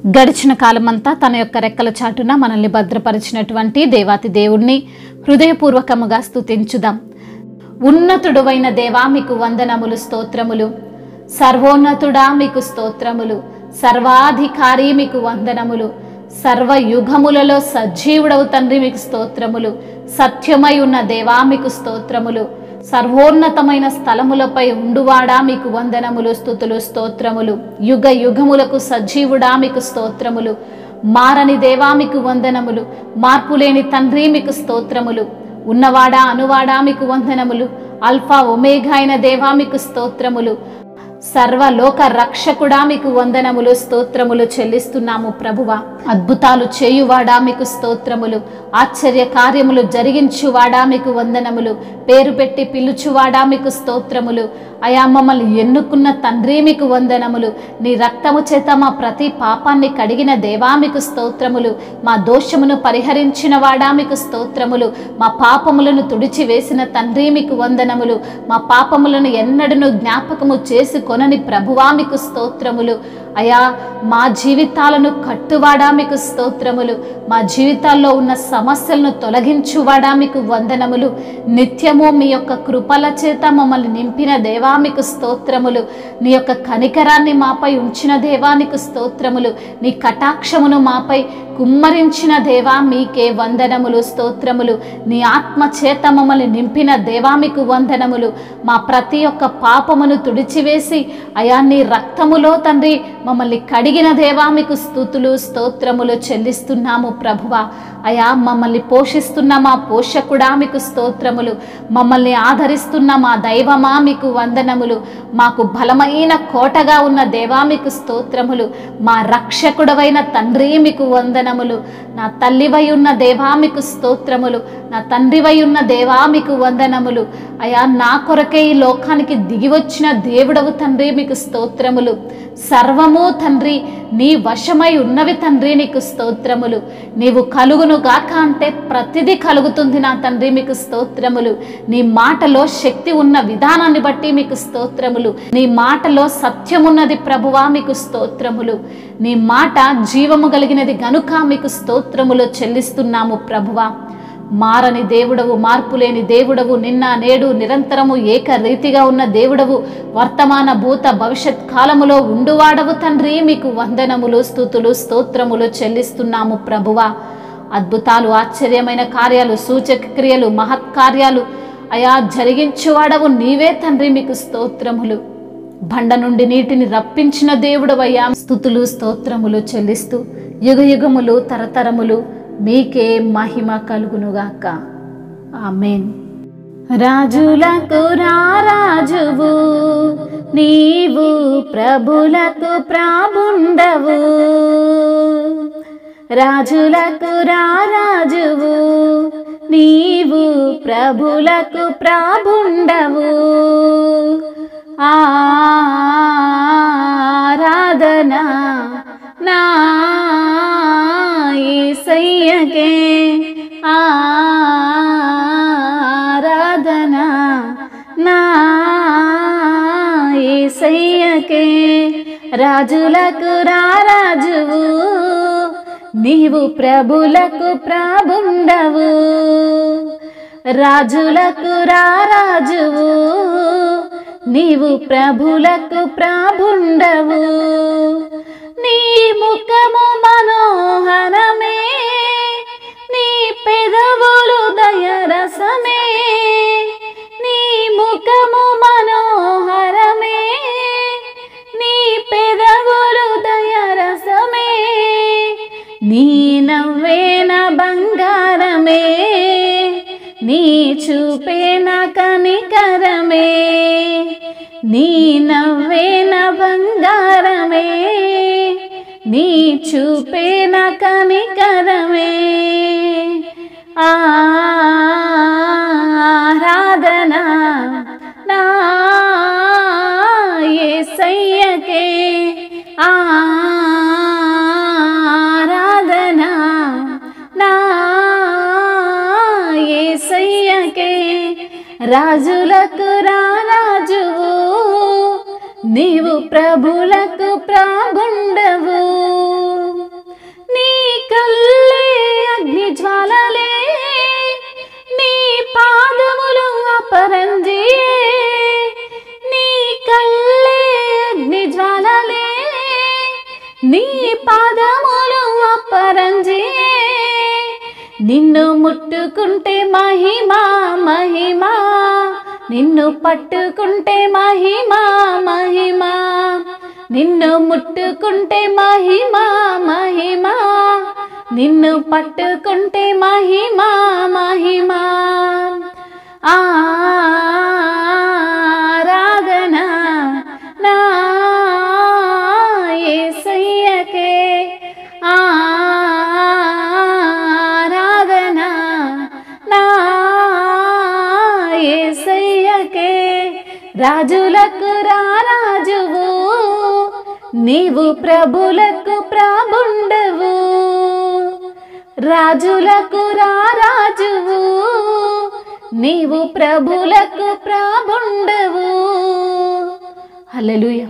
గడిచిన కాలమంతా తన యొక్క రెక్కల చాటున మనల్ని భద్రపరిచినటువంటి దేవాతి దేవుణ్ణి హృదయపూర్వకముగా స్తుతించుదాం. ఉన్నతుడవైన దేవా మీకు వందనములు, స్తోత్రములు. సర్వోన్నతుడా మీకు స్తోత్రములు. సర్వాధికారి మీకు వందనములు. సర్వయుగములలో సజీవుడవు తండ్రి మీకు స్తోత్రములు. సత్యమై ఉన్న దేవా మీకు స్తోత్రములు. సర్వోన్నతమైన స్థలములపై ఉండువాడా మీకు వందనములు, స్తుతులు, స్తోత్రములు. యుగ యుగములకు సజీవుడా మీకు స్తోత్రములు. మారని దేవా మీకు వందనములు. మార్పులేని తండ్రి మీకు స్తోత్రములు. ఉన్నవాడా అనువాడా మీకు వందనములు. అల్ఫా ఒమేగా అయిన దేవా మీకు స్తోత్రములు. సర్వలోక రక్షకుడా మీకు వందనములు, స్తోత్రములు చెల్లిస్తున్నాము ప్రభువా. అద్భుతాలు చేయువాడా మీకు స్తోత్రములు. ఆశ్చర్య కార్యములు జరిగించువాడా మీకు వందనములు. పేరు పెట్టి పిలుచువాడా మీకు స్తోత్రములు. అయా మమ్మల్ని ఎన్నుకున్న తండ్రి మీకు వందనములు. నీ రక్తము చేత మా ప్రతి పాపాన్ని కడిగిన దేవా మీకు స్తోత్రములు. మా దోషమును పరిహరించిన వాడా మీకు స్తోత్రములు. మా పాపములను తుడిచి వేసిన తండ్రి మీకు వందనములు. మా పాపములను ఎన్నడను జ్ఞాపకము చేసుకొనని ప్రభువా మీకు స్తోత్రములు. అయా మా జీవితాలను కట్టువాడా మీకు స్తోత్రములు. మా జీవితాల్లో ఉన్న సమస్యలను తొలగించువాడా మీకు వందనములు. నిత్యము మీ యొక్క కృపల చేత మమ్మల్ని నింపిన దేవా మీకు స్తోత్రములు. నీ యొక్క కనికరాన్ని మాపై ఉంచిన దేవా నీకు స్తోత్రములు. నీ కటాక్షమును మాపై కుమ్మరించిన దేవా మీకే వందనములు, స్తోత్రములు. నీ ఆత్మ చేత మమ్మల్ని నింపిన దేవా మీకు వందనములు. మా ప్రతి ఒక్క పాపమును తుడిచివేసి అయా నీ రక్తములో తండ్రి మమ్మల్ని కడిగిన దేవా మీకు స్తుతులు, స్తోత్రములు చెల్లిస్తున్నాము ప్రభువా. అయా మమ్మల్ని పోషిస్తున్న మా పోషకుడా మీకు స్తోత్రములు. మమ్మల్ని ఆదరిస్తున్న మా దైవమా మీకు వందనములు. మాకు బలమైన కోటగా ఉన్న దేవా మీకు స్తోత్రములు. మా రక్షకుడవైన తండ్రి మీకు వందనములు. నా తల్లివై ఉన్న దేవా మీకు స్తోత్రములు. నా తండ్రివై ఉన్న దేవా మీకు వందనములు. అయా నా కొరకే ఈ లోకానికి దిగి వచ్చిన దేవుడవు తండ్రి మీకు స్తోత్రములు. సర్వము తండ్రి నీ వశమై ఉన్నవి తండ్రి నీకు స్తోత్రములు. నీవు కలుగును గాక అంటే ప్రతిదీ కలుగుతుంది నా తండ్రి మీకు స్తోత్రములు. నీ మాటలో శక్తి ఉన్న విధానాన్ని బట్టి మీకు స్తోత్రములు. నీ మాటలో సత్యమున్నది ప్రభువా మీకు స్తోత్రములు. నీ మాట జీవము కలిగినది గనుక మీకు స్తోత్రములు చెల్లిస్తున్నాము ప్రభువా. మారని దేవుడవు, మార్పులేని దేవుడవు, నిన్న నేడు నిరంతరము ఏకరీతిగా ఉన్న దేవుడవు, వర్తమాన భూత భవిష్యత్ కాలములో ఉండువాడవు తండ్రి మీకు వందనములు, స్తుతులు, స్తోత్రములు చెల్లిస్తున్నాము ప్రభువా. అద్భుతాలు, ఆశ్చర్యమైన కార్యాలు, సూచక క్రియలు, మహత్కార్యాలు అయా జరిగించువాడవు నీవే తండ్రి మీకు స్తోత్రములు. బండ నుండి నీటిని రప్పించిన దేవుడవయ్యా స్తుతులు, స్తోత్రములు చెల్లిస్తూ యుగ యుగములు తరతరములు మీకే మహిమ కలుగునుగాక. ఆమేన్. రాజులకు రారాజువు నీవు, ప్రభులకు ప్రాబుండవు. రాజులకు రారాజువు నీవు, ప్రభులకు ప్రాబుండవు. ఆరాధనా నా యేసయ్యకే, ఆరాధనా నా యేసయ్యకే. రాజులకు రారాజువు నీవు, ప్రభులకు ప్రాబుండవు. రాజులకు రారాజువు నీవు, ప్రభులకు ప్రాబుండవు. నీ ముఖము మనోహరమే, నీ పెదవులు దయరసమే. నీ ముఖము మనోహరమే, నీ పెదవులు దయరసమే. నీ నవ్వేన బంగారమే, నీ చూపేన కనికరమే. నీ నవ్వేన బంగారమే, నీ చూపేన కనికరమే. ఆరాధనా నా యేసయ్యకే, ఆరాధనా నా యేసయ్యకే. రాజులకు రారాజువు నీవు, ప్రభులకు ప్రాబుండవు. నీ పాదములు అపరంజియే, నిన్ను ముట్టుకుంటే మహిమా మహిమా, నిన్ను పట్టుకుంటే మహిమా మహిమా, నిన్ను ముట్టుకుంటే మహిమా మహిమా, నిన్ను పట్టుకుంటే మహిమా మహిమా. ఆరాధన నా యేసయ్యకే, ఆరాధన నా యేసయ్యకే. రాజులకు రారాజువు నీవు, ప్రభులకు ప్రభుండవు. రాజులకు రారాజువు నీవు, ప్రభులకు ప్రభుండవు. హల్లెలూయా.